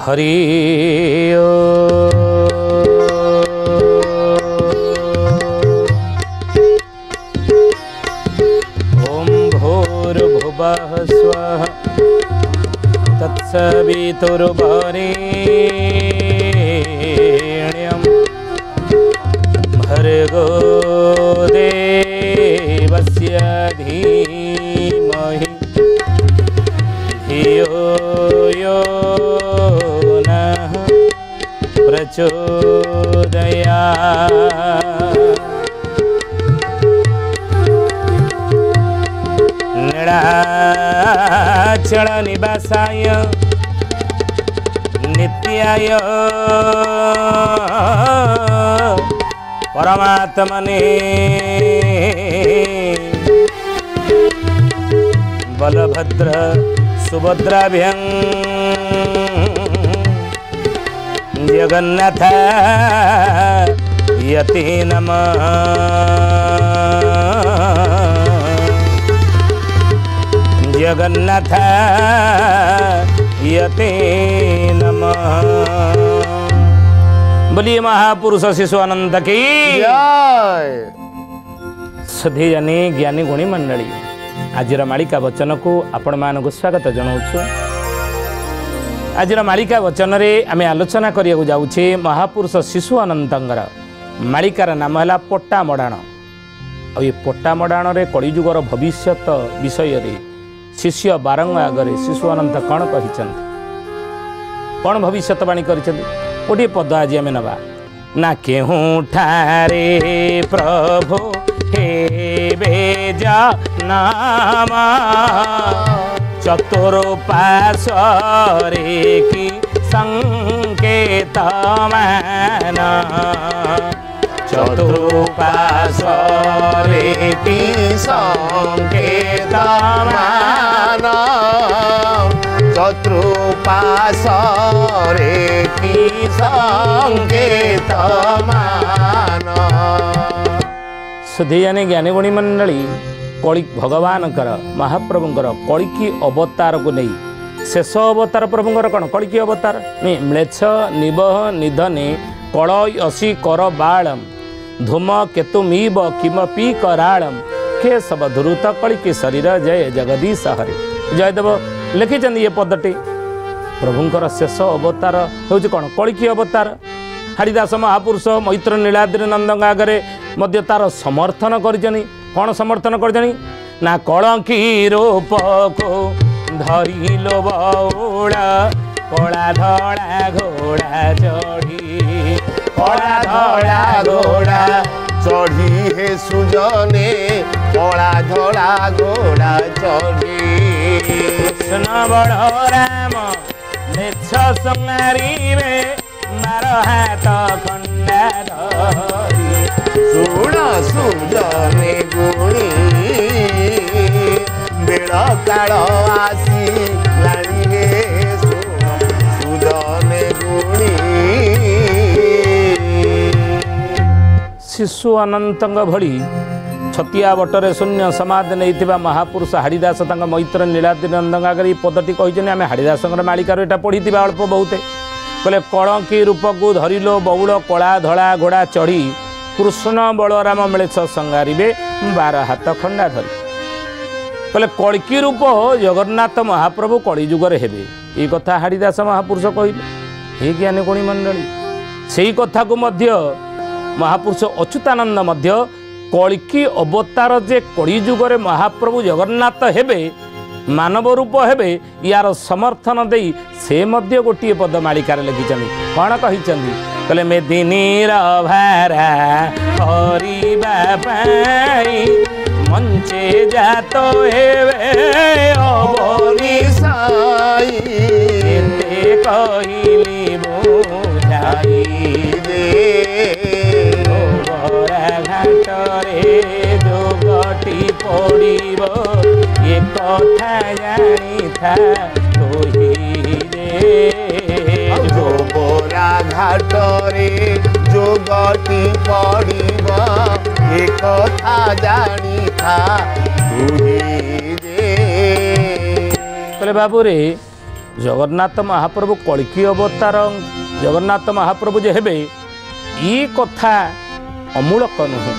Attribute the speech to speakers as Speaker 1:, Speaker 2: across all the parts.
Speaker 1: हरि ओम भूर्भुवः स्वः तत्सवितुर्वरेण्यं भर्गो देवस्य धीमहि धियो यो नः प्रचोदयात्। नीलाचल निवासाय नित्याय परमात्मने बलभद्र सुभद्राभ्यां जगन्नाथ यते नमः। जगन्नाथ यते नमः। बोलिए महापुरुष शिशु अनंत की
Speaker 2: जय।
Speaker 1: सधेयने ज्ञानी गुणी मंडली आजिर मालिका वचन को आपण मानक स्वागत जनाऊँ। आजिर मालिका वचन रे आमे आलोचना करिया जाउछे महापुरुष शिशु अनंतर मालिकार नाम है पट्टा मडाण। और ये पट्टा मडाण रे कलिजुगर भविष्यत विषय रे शिष्य बारंग आगरे शिशु अनंत कौन कही कौन भविष्यवाणी कर गोटे पद आज आम नवा ना केहूँ ठारे प्रभु हे बेजा नाम चतुर्पाशरे की संकेत मान चतुर्पाशरे की संकेत मान
Speaker 2: चतुर्पाशरे की संकेत मान।
Speaker 1: सुधीयानी ज्ञानी गुणी मंडली कली भगवानकर महाप्रभुंकर कलिकी अवतार को नहीं शेष अवतार प्रभुंकर कौन कलिकी अवतार नहीं म्लेच्छ निबह निधने कल असी कर बालम धूम केतुमीव किमपि करालम के सब धुरुत कलिकी शरीर जय जगदीश हरे। जयदेव लिखिं ये पदटी प्रभुंकर शेष अवतार हूँ कौन कलिकी अवतार। हरिदास महापुरुष मैत्र नीलाद्रि नंदन आगे मध्य तार समर्थन करजनी कौन समर्थन करजनी ना कलंकी रूप को धरिलो बौड़ा कला धड़ा घोड़ा चढ़ी
Speaker 2: कला धड़ा घोड़ा चढ़ी हे सुजने कला धड़ा घोड़ा चढ़ी।
Speaker 1: कृष्ण बड़ राम मेछ संहारिबे मार हाथ खंडा धरी
Speaker 2: सुण सुजने गुणी बेड़ काल आसी लाणी हे सुण सुजने गुणी।
Speaker 1: शिशु अनंत भली छतिया बटरे शून्य समाधि नहीं महापुरुष हाड़ीदास मैत्र नीलाद्रि नंदन आगे पदटी कही आम हाड़ीदास मालिकार यहाँ पढ़ी अल्प बहुते कहले कलंकी रूप को धरिलो बौल कला धड़ा घोड़ा चढ़ी कृष्ण बलराम मिलेछ संगारिबे 12 हाथ खंडा धरी कहले कल्की रूप जगन्नाथ महाप्रभु कलिजुगरे हेबे ये कथा हाड़ीदास महापुरुष कहले। हे ज्ञानी गुणी मंडली से कथा को मध्य महापुरुष अच्युतानंद मध्य कल्की अवतार जे कलिजुगरे महाप्रभु जगन्नाथ हेबे मानव रूप हेबे यार समर्थन दे से मध्य गोटे पद मालिकार लिखिं कौन कही कहले मेदिनीर भारा हरिबा पाई मंचे जात हेबे अबनी
Speaker 2: साई
Speaker 1: एते कहली बुझाई दे बरा घाटरे जोगटी पड़िब ये कथा जानी था तोही रे
Speaker 2: जोगरा घाटरे जोगटी पड़िब ये कथा जानी था तोही रे।
Speaker 1: कहले बाबू रे जगन्नाथ महाप्रभु कल्की अवतार जगन्नाथ महाप्रभु जे हेबे ई कथा अमूलक नुहे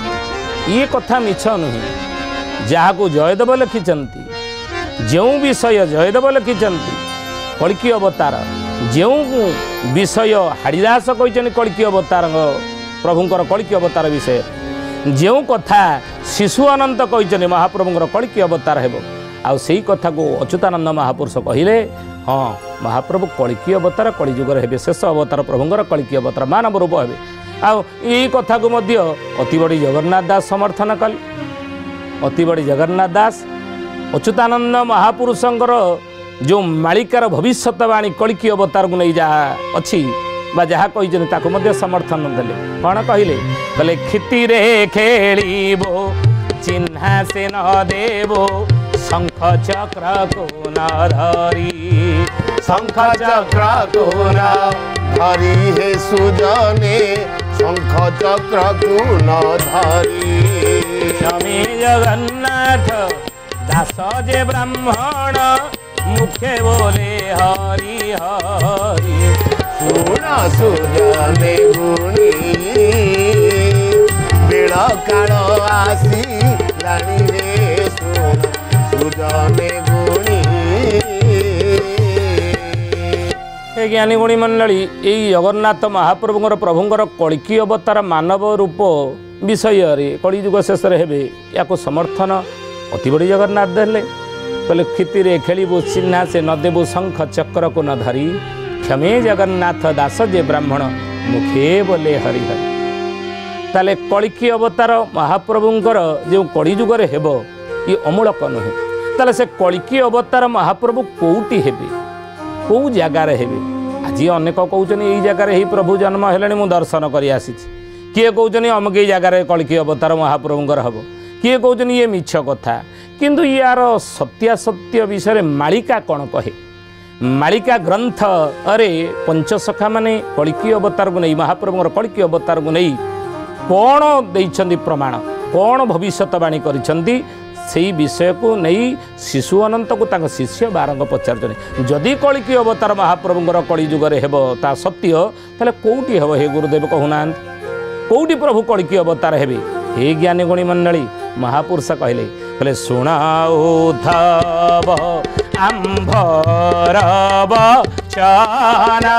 Speaker 1: ई कथा मिछ नुहे जहाँ जयदेव लिखिंट जो विषय जयदेव लिखिंट कल्की अवतार जो विषय हाड़ीदास कहते कल्की अवतार प्रभुंर कल्की अवतार विषय जो कथा शिशु अनंत कहते महाप्रभुंर कल्की अवतार हेब आउ से कथा को अच्युतानंद महापुरुष कहले हाँ महाप्रभु कल्की अवतार कलिजुगर हेबे शेष अवतार प्रभुंर कल्की अवतार मानव रूप हेबे आउ यही कथा को मध्य अति बड़ी जगन्नाथ दास समर्थन कले अति बड़ी जगन्नाथ दास अच्युतानंद महापुरुषंकर जो मालिकार भविष्यवाणी कल्की अवतार को नहीं जहाँ अच्छी जहाँ कही समर्थन देले कौन कहले कहले खिति रे खेलिबो चिन्हा से न देवो शंख चक्र को न धरी
Speaker 2: शंख चक्र को न धरी हे सुजने शंख चक्र को न धरी
Speaker 1: स्वामी जगन्नाथ दास जे ब्राह्मण मुखे बोले हरि हरि
Speaker 2: सुन सुजने गुणी बेड़ काल आसी लाणी रे सुन सुजने गुणी
Speaker 1: हे ज्ञानी गुणी मंडली यही जगन्नाथ महाप्रभुंर प्रभुंर कल्की अवतार मानव रूप विषय रे कलिजुग शेष हेबे या समर्थन अति बड़ी जगन्नाथ देले कहले खिति रे खेलिबो चिन्हा से न देबो शंख चक्र को न धरी क्षमे जगन्नाथ दास जे ब्राह्मण मुखे बोले हरि हरि ताले कल्की अवतार महाप्रभुंकर जो कलिजुगर हेब ये अमूलक नुहे ताले से कल्की अवतार महाप्रभु कोउटी हेबे कौ जगार हेबे आज अनेक कहते यही जगार ही प्रभु जन्म हेले मु दर्शन कर आसी किए कहते अमुक यही जगार कल्की अवतार महाप्रभुंकर हम किए कहते ये मिछ कथा किंतु यार सत्यासत्य विषय मालिका कौन कहे मालिका ग्रंथ अरे पंचसखा माने कल्की अवतार को नहीं महाप्रभुंर कल्की अवतार को नहीं कौन देइछंदी प्रमाण कौन भविष्यवाणी करिछंदी सेही विषय को नहीं शिशु अनंत को तांको शिष्य बारंग पचार जदि कल्की अवतार महाप्रभुंर कलिजुगर हेब ता सत्य ताले कोउटी हेब हे गुरुदेव कहूना कोउटी प्रभु कल्की अवतार हेबे हे ज्ञानी गुणी मंडली महापुरुष कहले कहले सुण उद्धव आंभर वचना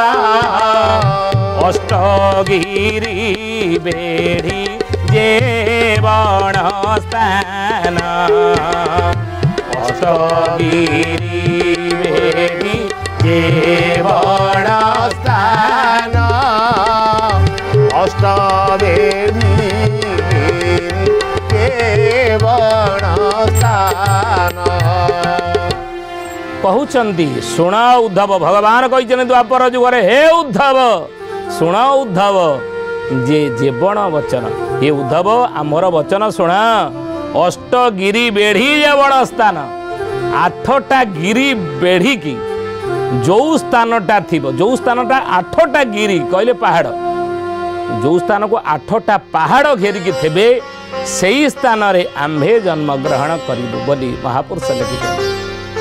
Speaker 1: अष्टगिरी बेढ़ी जेवण स्थान अष्टगिरी बेढ़ी
Speaker 2: जेवण स्थान अष्टवेदी केवण स्थान
Speaker 1: कहउचंदी सुण उद्धव भगवान कहते द्वापर जुगरे हे उद्धव सुण उद्धव जे जेवण वचन हे उद्धव आमर वचन शुण अष्टगिरी बेढ़ी जेवण स्थान 8टा गिरी बेढ़ी की जो स्थानटा थी जो स्थानटा 8टा गिरी कहले पहाड़ जो स्थान को 8टा पहाड़ घेरिकी थे से स्थान रे आम्भे जन्म ग्रहण करूँ बोली महापुरुष लिखित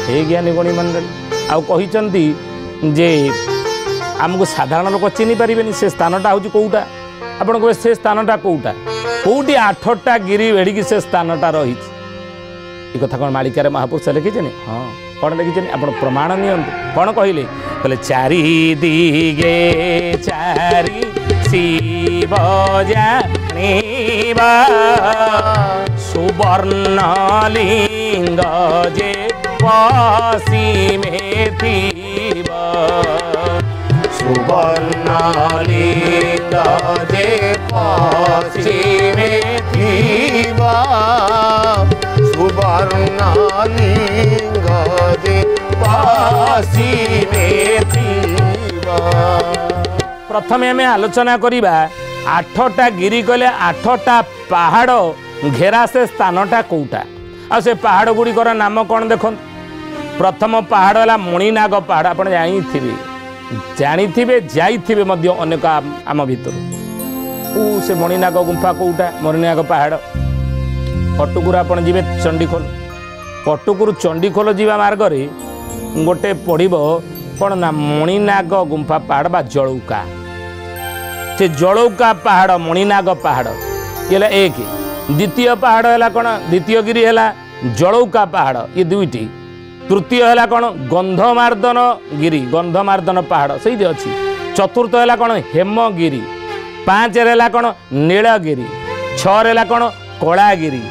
Speaker 1: हे ज्ञानी गुणी मंडली आउ कहिचंदी जे आमको साधारण लोक चिनी पारे से स्थानटा हूँ कौटा आपण कहे से स्थानटा कौटा कौटी 8टा गिरी भेड़ी से स्थानटा रही कथा कौन मालिकार महापुरुष लिखिचे हाँ कौन लिखिचे आप प्रमाण नियंतु कौन कहले कहले चारि दिगे चारि शिव जानिबा सुवर्ण लिंग जे पश्चिमे थिबा
Speaker 2: सुवर्ण लिंग जे पश्चिमे थिबा सुवर्ण लिंग जे पश्चिमे थिबा
Speaker 1: प्रथम आम आलोचना करिबा 8टा गिरी कहले 8टा पहाड़ घेरा से स्थानटा कौटा आ से पहाड़ गुड़िकर नाम कौन देख प्रथम पहाड़ है मणिनाग पहाड़ आप जानिथिबे जाइथिबे मध्य अनेक आम भितर से मणिनाग गुंफा कौटा मणिनाग पहाड़ कटुकुर आप जी चंडीखोल कटुकुर चंडीखोल जीवा मार्ग गोटे पड़ो कौन ना मणिनाग गुंफा पहाड़ बा जलौका से जलौका पहाड़ मणिनाग पहाड़ ये एक द्वितीय पहाड़ है कौन द्वितीय गिरी है जलौका पहाड़ ये दुईटी तृतीय है कौन गंधमार्दन गिरी गंधमार्दन पहाड़ से अच्छी चतुर्थ है कौन हेमगिरी 5 है कौन नीलगिरी 6 है कौन कलागिरी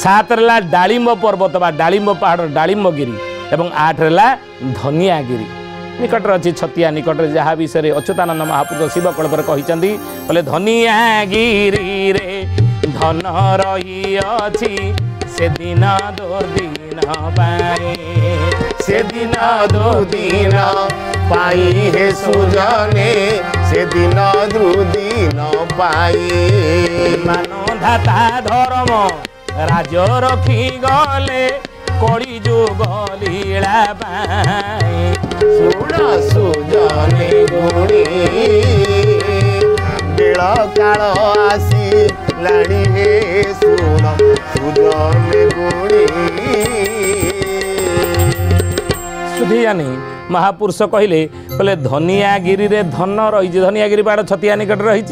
Speaker 1: 7 है डालिंब पर्वत बा डालिंब पहाड़ डालिंबगिरी एवं 8 है धनियागिरी निकटर अच्छी छतिया निकट जहाँ विषय अच्युतानंद महापुरुष शिव कल्पर कहते बोले धनियागिरी रे धन रही अच्छी से दिन दुर्दिन पाई
Speaker 2: से दिन दुर्दिन पाई हे सुजने से दिन दुर्दिन पाई
Speaker 1: मानो धाता धर्म राज रखी गले कड़ी जुग लीला पाई
Speaker 2: सुण सुजने गुणी बेल काल आसी लाणी हे सुण सुजने गुणी
Speaker 1: सुधियानी महापुरुष कहले बोले धनियागिरी रे धन रही धनियागिरी पहाड़ छतिया निकट रही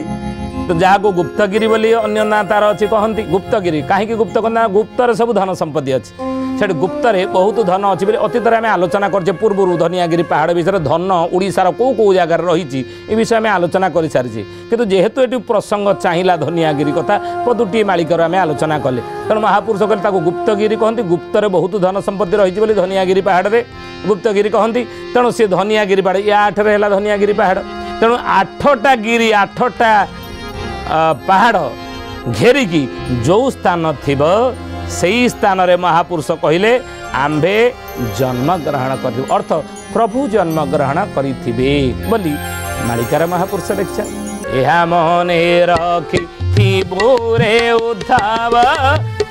Speaker 1: तो जहाँ को गुप्तगिरी बोली अन्य ना तार अच्छी कहती गुप्तगिरी कहीं गुप्त कहना गुप्तर सब धन संपत्ति अच्छी से गुप्तरे बहुत धन अच्छी बोले अतीत आम आलोचना करछे पूर्व धनियागिरी पहाड़ विषय धन ओडिशार कौ कौ जगार रही विषय आम आलोचना कर सारी कितु जेहेतु ये प्रसंग चाहिला धनियागिरी कथा पदुटी मालिकर आम आलोचना कले तेणु महापुरुष कहले गुप्तगिरी कहती गुप्तरे बहुत धन संपत्ति रही बोली धनियागिरी पहाड़ रे गुप्तगिरी कहती तेणु सी धनियागिरी पहाड़ ये 8 रे है धनियागिरी पहाड़ तेणु 8टा गिरी 8टा पहाड़ घेरिकी जो स्थान थिब सही स्थान रे महापुरुष कहले आंभे जन्म ग्रहण कर अर्थ प्रभु जन्म ग्रहण करिथिबे बोली मालिकार महापुरुष लिखा यह मने रखी थिबुरे उद्धव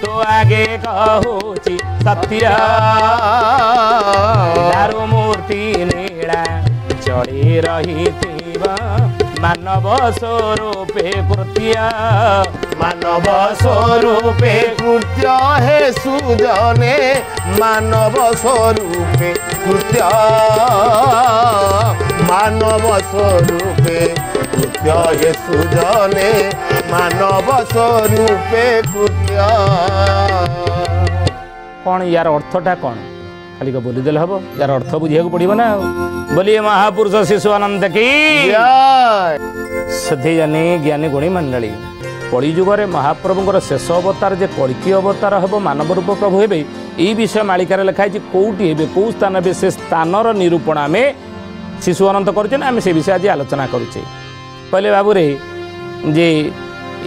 Speaker 1: तो आगे कहूची सत्य दारु मूर्ति नीला चढ़ी रही थिबा मानव स्वरूपे कृत्य
Speaker 2: मानव स्वरूपे कृत्य हे सुजने मानव स्वरूपे कृत्य मानव स्वरूपे कृत्य हे सुजने मानव स्वरूपे कृत्य
Speaker 1: कौन यार अर्थटा कौन खाली का बोली देले हबो यार अर्थ बुझिया पड़ो ना बोलिए महापुरुष शिशु आनंद की सधे जानी ज्ञानी गुणी मंडली कलिजुगे महाप्रभुंर शेष अवतार जे कल्की अवतार हम मानव रूप प्रभु हे यही विषय मालिकार लिखाई कौटी हे कौ स्थान हे से स्थानर निरूपण आम शिशु अनंत करें से विषय आज आलोचना करुचे कहले बाबूरे जे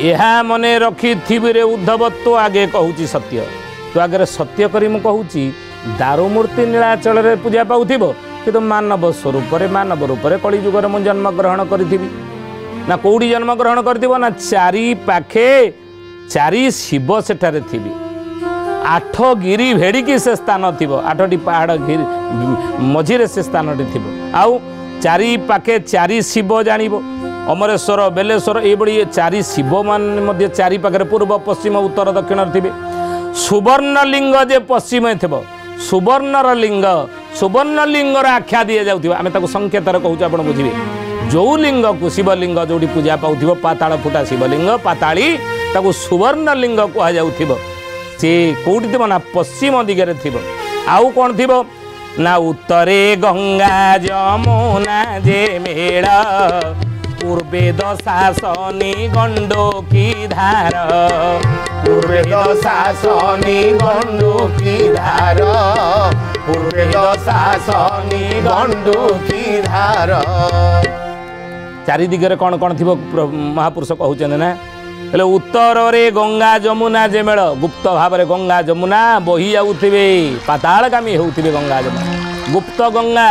Speaker 1: यह मने रखी थिबिरे उद्धव तो आगे कहूँ सत्य तो आगे सत्य करी मु कहूँ दारुमूर्ति नीलाचल पूजा पाउथिबो कि मानव स्वरूप मानव रूप कलिजुगे मुझे जन्म ग्रहण करी ना कौटी जन्म ग्रहण कर ना चारि पाखे चारि शिव सेठारे थिबी 8 गिरी भेड़िकी से स्थान थी 8टी पहाड़ गिरी मझिरे से स्थान थी आउ चारि पाखे चारि शिव जानिब अमरेश्वर बेलेश्वर ये 4 शिव मान चारि पाखे पूर्व पश्चिम उत्तर दक्षिण थे सुवर्णलिंग जे पश्चिम थी सुवर्णलिंगर आख्या दि जाऊ आम संकेत कहूँ आप बुझे जो लिंग को शिवलिंग जो पूजा पाऊ पाताल फुटा शिवलिंग पाताली ताको सुवर्णलिंग कहुव सी कौटी थी ना पश्चिम दिगरे थी आउ कौन थी ना उत्तरे गंगा जमुना जे मेड़ा पूर्वे दशासनी गंडोकी धार
Speaker 2: पूर्वे दशासनी गंडोकी धार पूर्वे दशासनी गंडोकी धार
Speaker 1: चारि दिगरे कौन कौन थी महापुरुष कहते ना हेले उत्तर रे गंगा जमुना जे मेल गुप्त भाव में गंगा जमुना बही जाऊे पातालगामी होते गंगा जमुना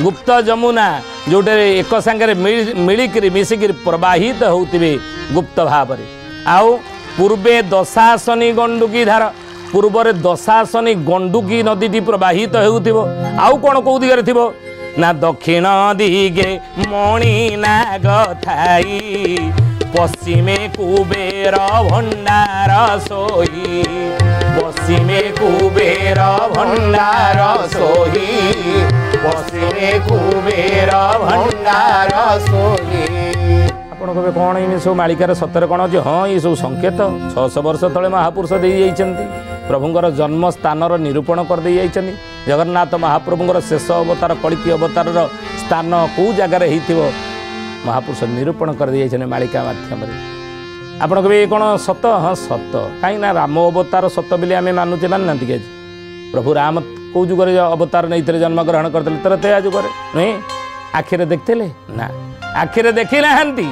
Speaker 1: गुप्त जमुना जोटे एक सांगे मिलिकी मिसिकी प्रवाहित होते गुप्त भाव में आउ पूर्वे दशासनी गंडुकी धार पूर्व दशासनी गंडुकी नदी प्रवाहित हो आउ कौन कौ दिगरे थी ना दक्षिण दिगे मणि नाग थाई पश्चिमे कुबेर भंडार सोई
Speaker 2: पश्चिमे कुबेर भंडार सोई ବସିଲେ କୁବେର ଭଣ୍ଡାର ଶୋଇ।
Speaker 1: ଆପଣ କହିବେ କ'ଣ ଏମିତି ସବୁ ମାଳିକାର ସତରେ କ'ଣ ଅଛି? ହଁ, ଏ ସବୁ ସଂକେତ 600 ବର୍ଷ ତଳେ ମହାପୁରୁଷ ଦେଇ ଯାଇଛନ୍ତି। ପ୍ରଭୁଙ୍କର ଜନ୍ମ ସ୍ଥାନର ନିରୂପଣ କରିଦେଇ ଯାଇଛନ୍ତି। ଜଗନ୍ନାଥ ମହାପ୍ରଭୁଙ୍କର ଶେଷ ଅବତାର କଳିକି ଅବତାରର ସ୍ଥାନ କେଉଁ ଜାଗାରେ ହେଇଥିବ ମହାପୁରୁଷ ନିରୂପଣ କରିଦେଇ ଯାଇଛନ୍ତି ମାଳିକା ମାଧ୍ୟମରେ। ଆପଣ କହିବେ ଏ କ'ଣ ସତ? ହଁ ସତ। କାହିଁକିନା ରାମ ଅବତାର ସତ ବୋଲି ଆମେ ମାନୁଛେ, ମାନୁନାହାନ୍ତି କି ଆଜି? ପ୍ରଭୁ ରାମ କେଉଁ ଯୁଗରେ ଅବତାର ନେଇଥିଲେ, ଜନ୍ମଗ୍ରହଣ କରିଥିଲେ? ତ୍ରେତୟା ଯୁଗରେ ନୁହେଁ? ଆଖିରେ ଦେଖିଥିଲେ? ନା, ଆଖିରେ ଦେଖି ନାହାନ୍ତି।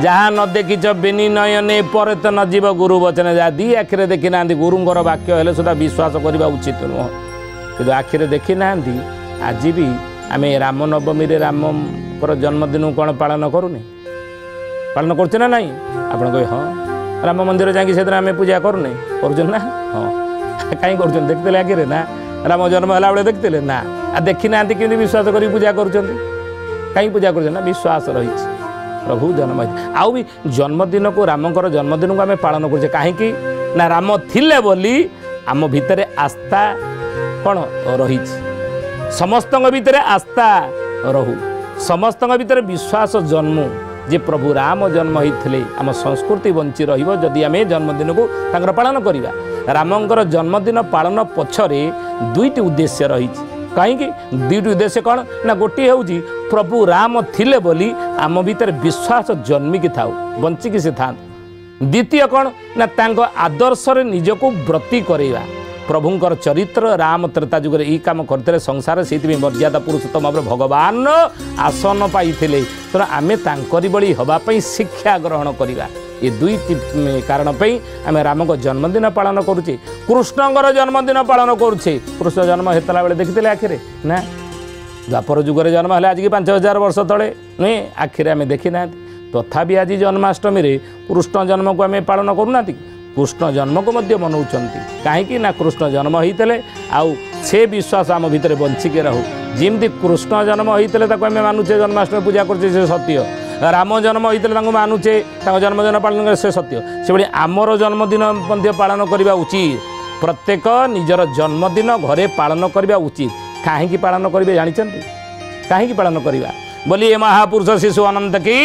Speaker 1: ଯାହା ନ ଦେଖିଛ ବେନି ନୟନେ ପରେ ତ ନ ଯିବ ଗୁରୁ ବଚନ। ଯାହା ଦି ଆଖିରେ ଦେଖି ନାହାନ୍ତି, ଗୁରୁଙ୍କର ବାକ୍ୟ ହେଲେ ସୁଦ୍ଧା ବିଶ୍ୱାସ କରିବା ଉଚିତ ନୁହଁ। କିନ୍ତୁ ଆଖିରେ ଦେଖି ନାହାନ୍ତି। ଆଜି ବି ଆମେ ରାମନବମୀରେ ରାମଙ୍କର ଜନ୍ମଦିନକୁ କ'ଣ ପାଳନ କରୁନି? ପାଳନ କରୁଛେ ନା ନାହିଁ? ଆପଣ କହିବେ ହଁ, ରାମ ମନ୍ଦିର ଯାଇକି ସେଦିନ ଆମେ ପୂଜା କରୁନେ, କରୁଛନ୍ତି ନା? ହଁ, କାହିଁ କରୁଛନ୍ତି? ଦେଖିଥିଲେ ଆଖିରେ? ନା। ରାମ ଜନ୍ମ ହେଲା ବେଳେ ଦେଖିଥିଲେ? ନା। ଆଉ ଦେଖି ନାହାନ୍ତି କେମିତି ବିଶ୍ୱାସ କରିକି ପୂଜା କରୁଛନ୍ତି? କାହିଁ ପୂଜା କରୁଛନ୍ତି? ନା, ବିଶ୍ୱାସ ରହିଛି ପ୍ରଭୁ ଜନ୍ମ ହେଇଛି। ଆଉ ବି ଜନ୍ମଦିନକୁ, ରାମଙ୍କର ଜନ୍ମଦିନକୁ ଆମେ ପାଳନ କରୁଛେ କାହିଁକି? ନା, ରାମ ଥିଲେ ବୋଲି ଆମ ଭିତରେ ଆସ୍ଥା କ'ଣ ରହିଛି। ସମସ୍ତଙ୍କ ଭିତରେ ଆସ୍ଥା ରହୁ, ସମସ୍ତଙ୍କ ଭିତରେ ବିଶ୍ୱାସ ଜନ୍ମୁ ଯେ ପ୍ରଭୁ ରାମ ଜନ୍ମ ହେଇଥିଲେ। ଆମ ସଂସ୍କୃତି ବଞ୍ଚି ରହିବ ଯଦି ଆମେ ଜନ୍ମଦିନକୁ ତାଙ୍କର ପାଳନ କରିବା। ରାମଙ୍କର ଜନ୍ମଦିନ ପାଳନ ପଛରେ ଦୁଇଟି ଉଦ୍ଦେଶ୍ୟ ରହିଛି। କାହିଁକି? ଦୁଇଟି ଉଦ୍ଦେଶ୍ୟ କ'ଣ? ନା, ଗୋଟିଏ ହେଉଛି ପ୍ରଭୁ ରାମ ଥିଲେ ବୋଲି ଆମ ଭିତରେ ବିଶ୍ୱାସ ଜନ୍ମିକି ଥାଉ, ବଞ୍ଚିକି ସେ ଥାଆନ୍ତୁ। ଦ୍ୱିତୀୟ କ'ଣ? ନା, ତାଙ୍କ ଆଦର୍ଶରେ ନିଜକୁ ବ୍ରତୀ କରାଇବା। ପ୍ରଭୁଙ୍କର ଚରିତ୍ର ରାମ ତ୍ରେତା ଯୁଗରେ ଏଇ କାମ କରିଥିଲେ ସଂସାର, ସେଇଥିପାଇଁ ମର୍ଯ୍ୟାଦା ପୁରୁଷୋତ୍ତମ ଭାବରେ ଭଗବାନ ଆସନ ପାଇଥିଲେ। ତେଣୁ ଆମେ ତାଙ୍କରି ଭଳି ହେବା ପାଇଁ ଶିକ୍ଷା ଗ୍ରହଣ କରିବା। ଏ ଦୁଇଟି କାରଣ ପାଇଁ ଆମେ ରାମଙ୍କ ଜନ୍ମଦିନ ପାଳନ କରୁଛେ, କୃଷ୍ଣଙ୍କର ଜନ୍ମଦିନ ପାଳନ କରୁଛେ। କୃଷ୍ଣ ଜନ୍ମ ହେଉଥିଲା ବେଳେ ଦେଖିଥିଲେ ଆଖିରେ? ନା। ଦ୍ୱାପର ଯୁଗରେ ଜନ୍ମ ହେଲେ ଆଜିକି 5000 ବର୍ଷ ତଳେ ନୁହେଁ? ଆଖିରେ ଆମେ ଦେଖିନାହାନ୍ତି। ତଥାପି ଆଜି ଜନ୍ମାଷ୍ଟମୀରେ କୃଷ୍ଣ ଜନ୍ମକୁ ଆମେ ପାଳନ କରୁନାହାନ୍ତି? କୃଷ୍ଣ ଜନ୍ମକୁ ମଧ୍ୟ ମନାଉଛନ୍ତି। କାହିଁକି? ନା, କୃଷ୍ଣ ଜନ୍ମ ହେଇଥିଲେ ଆଉ ସେ ବିଶ୍ୱାସ ଆମ ଭିତରେ ବଞ୍ଚିକି ରହୁ। ଯେମିତି କୃଷ୍ଣ ଜନ୍ମ ହେଇଥିଲେ ତାକୁ ଆମେ ମାନୁଛେ, ଜନ୍ମାଷ୍ଟମୀ ପୂଜା କରୁଛେ, ସେ ସତ୍ୟ। ରାମ ଜନ୍ମ ହେଇଥିଲେ ତାଙ୍କୁ ମାନୁଛେ, ତାଙ୍କ ଜନ୍ମଦିନ ପାଳନ କରେ, ସେ ସତ୍ୟ। ସେଭଳି ଆମର ଜନ୍ମଦିନ ମଧ୍ୟ ପାଳନ କରିବା ଉଚିତ। ପ୍ରତ୍ୟେକ ନିଜର ଜନ୍ମଦିନ ଘରେ ପାଳନ କରିବା ଉଚିତ। କାହିଁକି ପାଳନ କରିବେ ଜାଣିଛନ୍ତି? କାହିଁକି ପାଳନ କରିବା? ବୋଲି ଏ ମହାପୁରୁଷ ଶିଶୁ ଅନନ୍ତ କି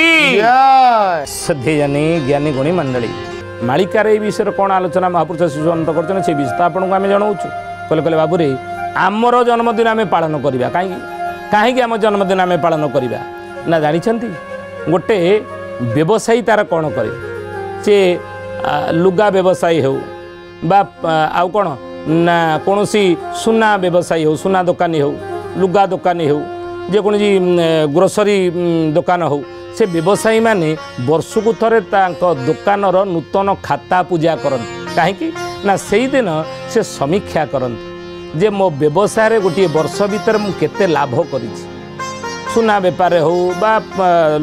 Speaker 1: ସଦ୍ୟଜନୀ ଜ୍ଞାନୀ ଗୁଣୀ ମଣ୍ଡଳୀ। ମାଳିକାରେ এই ବିଷୟରେ କ'ଣ ଆଲୋଚନା ମହାପୁରୁଷ ଶିଶୁ ଅନନ୍ତ କରୁଛନ୍ତି ସେ ବିଷୟ ଆପଣଙ୍କୁ ଆମେ ଜଣାଉଛୁ। କହିଲେ ବାବୁରେ ଆମର ଜନ୍ମଦିନ ଆମେ ପାଳନ କରିବା। କାହିଁକି? କାହିଁକି ଆମ ଜନ୍ମଦିନ ଆମେ ପାଳନ କରିବା? ନା, ଜାଣିଛନ୍ତି ଗୋଟେ ବ୍ୟବସାୟୀ ତାର କ'ଣ କରେ? ସେ ଲୁଗା ବ୍ୟବସାୟୀ ହେଉ ବା ଆଉ କ'ଣ ନା କୌଣସି ସୁନା ବ୍ୟବସାୟୀ ହେଉ, ସୁନା ଦୋକାନୀ ହେଉ, ଲୁଗା ଦୋକାନୀ ହେଉ, ଯେକୌଣସି ଗ୍ରୋସରୀ ଦୋକାନ ହେଉ, ସେ ବ୍ୟବସାୟୀମାନେ ବର୍ଷକୁ ଥରେ ତାଙ୍କ ଦୋକାନର ନୂତନ ଖାତା ପୂଜା କରନ୍ତି। କାହିଁକି? ନା, ସେଇଦିନ ସେ ସମୀକ୍ଷା କରନ୍ତି ଯେ ମୋ ବ୍ୟବସାୟରେ ଗୋଟିଏ ବର୍ଷ ଭିତରେ ମୁଁ କେତେ ଲାଭ କରିଛି। ସୁନା ବେପାରରେ ହେଉ ବା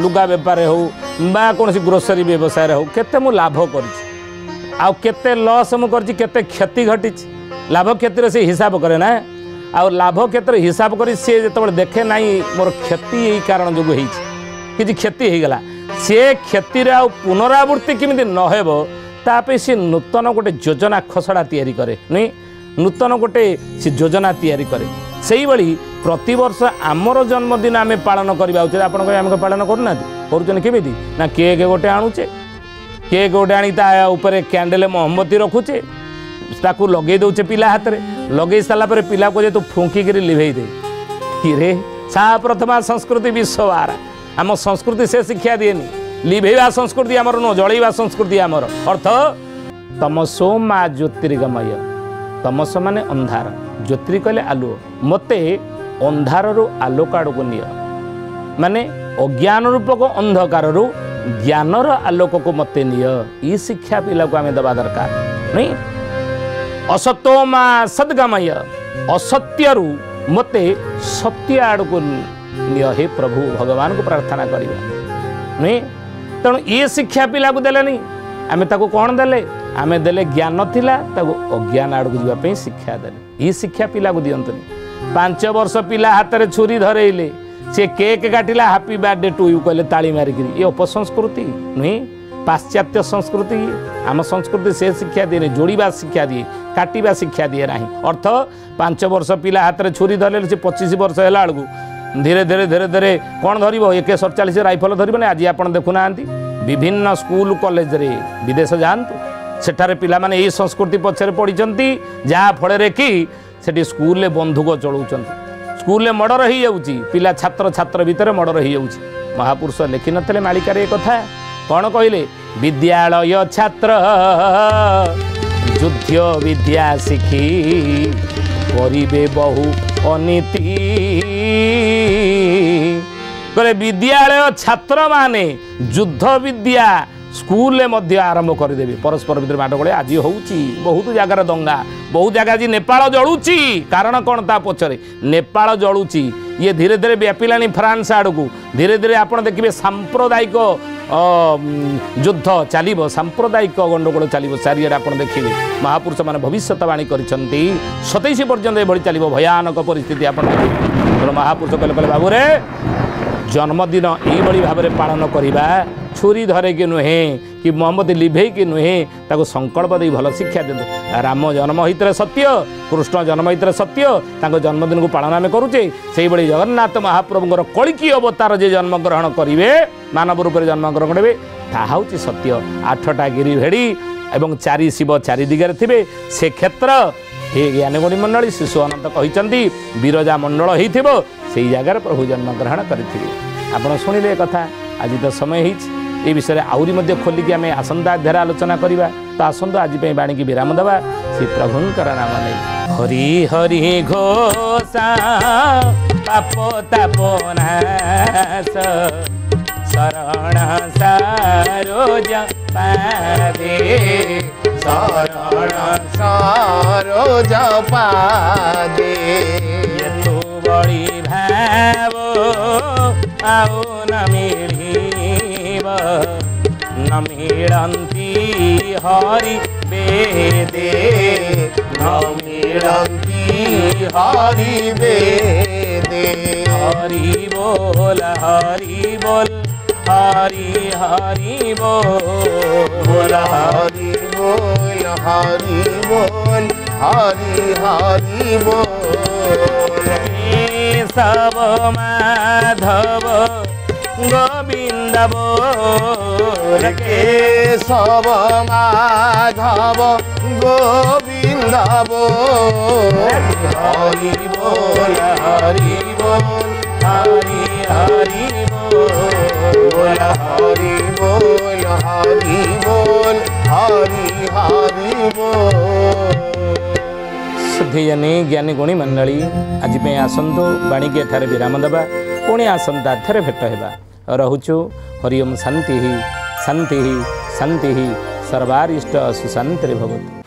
Speaker 1: ଲୁଗା ବେପାରରେ ହେଉ ବା କୌଣସି ଗ୍ରୋସରୀ ବ୍ୟବସାୟରେ ହେଉ, କେତେ ମୁଁ ଲାଭ କରିଛି, ଆଉ କେତେ ଲସ୍ ମୁଁ କରିଛି, କେତେ କ୍ଷତି ଘଟିଛି। ଲାଭ କ୍ଷତିର ସେ ହିସାବ କରେ ନା। ଆଉ ଲାଭ କ୍ଷତିର ହିସାବ କରି ସେ ଯେତେବେଳେ ଦେଖେ ନାହିଁ ମୋର କ୍ଷତି ଏଇ କାରଣ ଯୋଗୁଁ ହେଇଛି, କିଛି କ୍ଷତି ହେଇଗଲା, ସେ କ୍ଷତିର ଆଉ ପୁନରାବୃତ୍ତି କେମିତି ନ ହେବ ତା ପାଇଁ ସେ ନୂତନ ଗୋଟେ ଯୋଜନା ଖସଡ଼ା ତିଆରି କରେ। ନୁହେଁ? ନୂତନ ଗୋଟେ ସେ ଯୋଜନା ତିଆରି କରେ। ସେଇଭଳି ପ୍ରତିବର୍ଷ ଆମର ଜନ୍ମଦିନ ଆମେ ପାଳନ କରିବା ଉଚିତ। ଆପଣ କହିବେ ଆମେ ପାଳନ କରୁନାହାନ୍ତି? କରୁଛନ୍ତି କେମିତି? ନା, କେକ୍ ଗୋଟେ ଆଣୁଛେ, କେକ୍ ଗୋଟେ ଆଣି ତା ଉପରେ କ୍ୟାଣ୍ଡେଲ ମହମବତୀ ରଖୁଛେ, ତାକୁ ଲଗେଇ ଦେଉଛେ ପିଲା ହାତରେ। ଲଗେଇ ସାରିଲା ପରେ ପିଲାକୁ ଯେ ତୁ ଫୁଙ୍କିକିରି ଲିଭେଇ ଦେ। କିରେ, ସା ପ୍ରଥମା ସଂସ୍କୃତି ବିଶ୍ୱବାରା। ଆମ ସଂସ୍କୃତି ସେ ଶିକ୍ଷା ଦିଏନି। ଲିଭେଇବା ସଂସ୍କୃତି ଆମର ନୁହଁ, ଜଳେଇବା ସଂସ୍କୃତି ଆମର। ଅର୍ଥ ତମସୋ ମା ଜ୍ୟୋତିର୍ଗମୟ। ତମସ ମାନେ ଅନ୍ଧାର, ଜ୍ୟୋତିର୍ କହିଲେ ଆଲୁଅ। ମୋତେ ଅନ୍ଧାରରୁ ଆଲୋକ ଆଡ଼କୁ ନିଅ, ମାନେ ଅଜ୍ଞାନ ରୂପକ ଅନ୍ଧକାରରୁ ଜ୍ଞାନର ଆଲୋକକୁ ମୋତେ ନିଅ। ଇ ଶିକ୍ଷା ପିଲାକୁ ଆମେ ଦେବା ଦରକାର। ନାଇଁ? ଅସତ୍ୟ ମା ସଦ୍ଗମୟ। ଅସତ୍ୟରୁ ମୋତେ ସତ୍ୟ ଆଡ଼କୁ ନିଅ। ହେ ପ୍ରଭୁ ଭଗବାନଙ୍କୁ ପ୍ରାର୍ଥନା କରିବା। ନୁହେଁ? ତେଣୁ ଏ ଶିକ୍ଷା ପିଲାକୁ ଦେଲେନି, ଆମେ ତାକୁ କ'ଣ ଦେଲେ? ଆମେ ଦେଲେ ଜ୍ଞାନ ଥିଲା, ତାକୁ ଅଜ୍ଞାନ ଆଡ଼କୁ ଯିବା ପାଇଁ ଶିକ୍ଷା ଦେଲେ। ଏ ଶିକ୍ଷା ପିଲାକୁ ଦିଅନ୍ତୁନି। 5 ବର୍ଷ ପିଲା ହାତରେ ଛୁରୀ ଧରେଇଲେ, ସେ କେକ୍ କାଟିଲା, ହାପି ବାର୍ଥଡେ ଟୁ ୟୁ କହିଲେ ତାଳି ମାରିକିରି, ଏ ଅପସଂସ୍କୃତି ନୁହେଁ? पाश्चात्य संस्कृति आम संस्कृति से शिक्षा दिए जोड़ा शिक्षा दिए काटा शिक्षा दिए ना अर्थ 5 वर्ष पिला हाथ में छुरी धरले से 25 वर्ष है बेलू धीरे धीरे धीरे धीरे कौन धर AK-47 राइफल धरने आज आप देखुना विभिन्न स्कूल कॉलेज रे विदेश जातु सेठारे पिला माने यही संस्कृति पछरे पड़ी जहाँफल कि सेठी स्कूल बंधुक चलाऊँ स्कूल मर्डर हो जाऊँगी पिला छात्र छात्र भितर मर्डर हो जाऊँगी महापुरुष लिखि नथिले मालिकार ए कथा कौन कहले विद्यालय छात्र युद्ध विद्या शिखी करिबे बहु अनीति कहले विद्यालय छात्र माने युद्ध विद्या स्कूल मध्य आरंभ करदेवे परस्पर भर माडगोल आज होउची बहुत जगार दंगा बहुत जगह आज नेपाल जलुची कारण कौन ता पछरे नेपाल जलुची ये धीरे धीरे व्यापिलानी फ्रांस आड़ को धीरे धीरे आप देखिए सांप्रदायिक युद्ध चलो सांप्रदायिक गंडगोल चलो चारिड़े आप देखिए महापुरुष मैंने भविष्यवाणी कर 27 पर्यंत ये चलो भयानक परिस्थिति आप देखिए महापुरुष कहले कहले बाबू रे जन्मदिन यही भाव में पालन करवा छुरी धरे कि नुहे कि मोहम्मती लिभे कि नुहे ताको संकल्प दे भल शिक्षा दे राम जन्म होते सत्य कृष्ण जन्म होते सत्य ताको जन्मदिन को पालन आम करुचे से भाई जगन्नाथ महाप्रभुर कलिकी अवतार जे जन्मग्रहण करेंगे मानव रूप से जन्मग्रहण करेंगे ताहा हूँ सत्य 8टा गिरी भेड़ी एवं 4 शिव 4 दिगरे थे से क्षेत्र हे ज्ञानगुणी मंडली शिशु अनंत कहते विरजा मंडल हो जगार प्रभु जन्मग्रहण करते आप शुणिले कथा आज तो समय हो विषय आहरी खोलिकी आम आसंता अध्याय आलोचना करवा तो आसतु आज बाणी की विराम देवा श्री प्रभुंकर नाम नहीं हरि हरि घोषा पाप तापनाश शरण सरोज पादे
Speaker 2: शरण सरोज पादे
Speaker 1: तू बड़ी भाव आओ न मिलिब न मिलंती हरि बेदे
Speaker 2: न मिलंती हरि बेदे
Speaker 1: हरि बोल हरि बोल हरि हरि बोल
Speaker 2: हरि बोल हरि बोल हरि हरि बोल
Speaker 1: सब माधव गोविंद बोल
Speaker 2: केशव माधव गोविंद बोल
Speaker 1: हरि बोल हरि बोल हरि हरि बोल
Speaker 2: हरि बोल हरि बोल हरि हरि बोल
Speaker 1: शुद्धिजनी ज्ञानी गुणी मंडली आज आसतु बाणी के एठारे विराम देवा पुणी आसंता थे भेट होगा रोचु हरि ओम शांति शांति शांति सर्वारिष्ट सुशांति भवतु।